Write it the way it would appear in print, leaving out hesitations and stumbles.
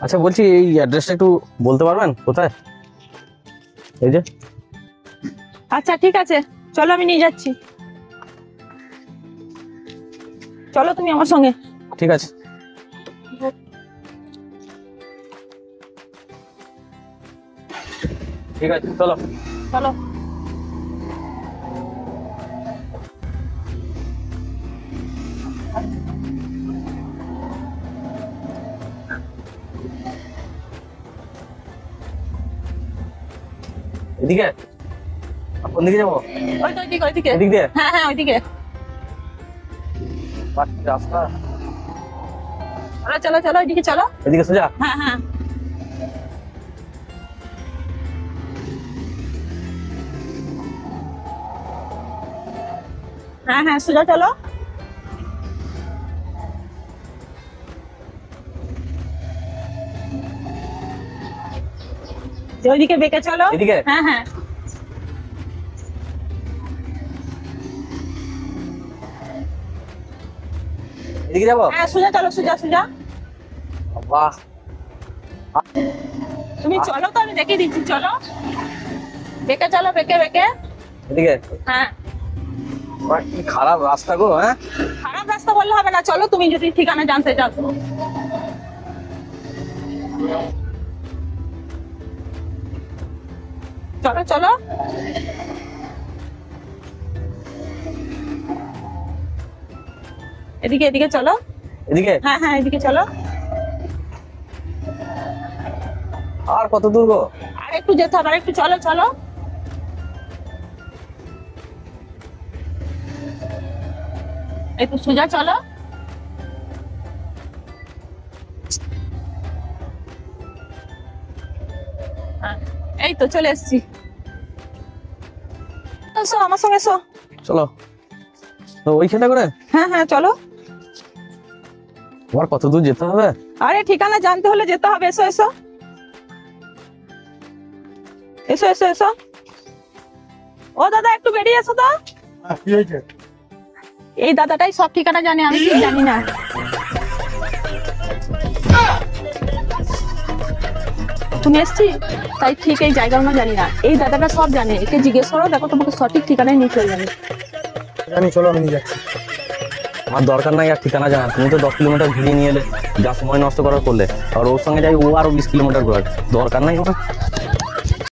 আচ্ছা বলছি এই অ্যাড্রেসটা একটু বলতে পারবেন কোথায়? এই যে। আচ্ছা ঠিক আছে, চলো আমি নিয়ে যাচ্ছি। চলো তুমি আমার সঙ্গে। ঠিক আছে। ঠিক আছে চলো। চলো। এদিকে? কোন দিকে যাবো? ওই তো ওইদিকে ওইদিকে। এদিক দিয়ে? হ্যাঁ হ্যাঁ ওইদিকে। রাস্তা। চলো চলো চলো ওইদিকে চলো। এদিকে সোজা? হ্যাঁ হ্যাঁ। হ্যাঁ হ্যাঁ সোজা চলো। ওইদিকে বেঁকে চলো। এদিকে? হ্যাঁ হ্যাঁ। এদিকে যাবো? হ্যাঁ সোজা চলো, সোজা সোজা। বাহ। তুমি চলো তো, আমি দেখিয়ে দিচ্ছি, চলো বেঁকে চলো, বেঁকে বেঁকে। এদিকে? হ্যাঁ। কি খারাপ রাস্তা গো। হ্যাঁ খারাপ রাস্তা বললে হবে না, চলো তুমি যদি ঠিকানা জানতে চাও। চলো চলো। এদিকে এদিকে চলো। এদিকে? হ্যাঁ হ্যাঁ এদিকে চলো। আর কত দূর গো? আর একটু যেতে হবে, আর একটু চলো চলো। একটু সোজা চলো। হ্যাঁ, এই তো চলে এসছি। এসো আমার সঙ্গে এসো। চলো। তো ওইখানটা করে? হ্যাঁ হ্যাঁ চলো। তোমার কত দূর যেতে হবে? আরে ঠিকানা জানতে হলে যেতে হবে, এসো এসো এসো এসো এসো। ও দাদা একটু বেরিয়ে এসো তো। কি হয়েছে? এই দাদাটাই সব ঠিকানা জানে, আমি ঠিক জানি না। তুমি এসছি তাই ঠিক এই জায়গাগুলো জানি না, এই দাদাটা সব জানে, একে জিজ্ঞেস করো, দেখো তোমাকে সঠিক ঠিকানায় নিয়ে চলে যাবে। জানি, চলো আমি নিয়ে যাচ্ছি। আমার দরকার নাই আর ঠিকানা জানা, তুমি তো 10 কিলোমিটার ঘুরিয়ে নিয়ে এলে, যা সময় নষ্ট করার করলে। আর ওর সঙ্গে যাই ও আরো 20 কিলোমিটার ঘোরার, দরকার নাই ওটা।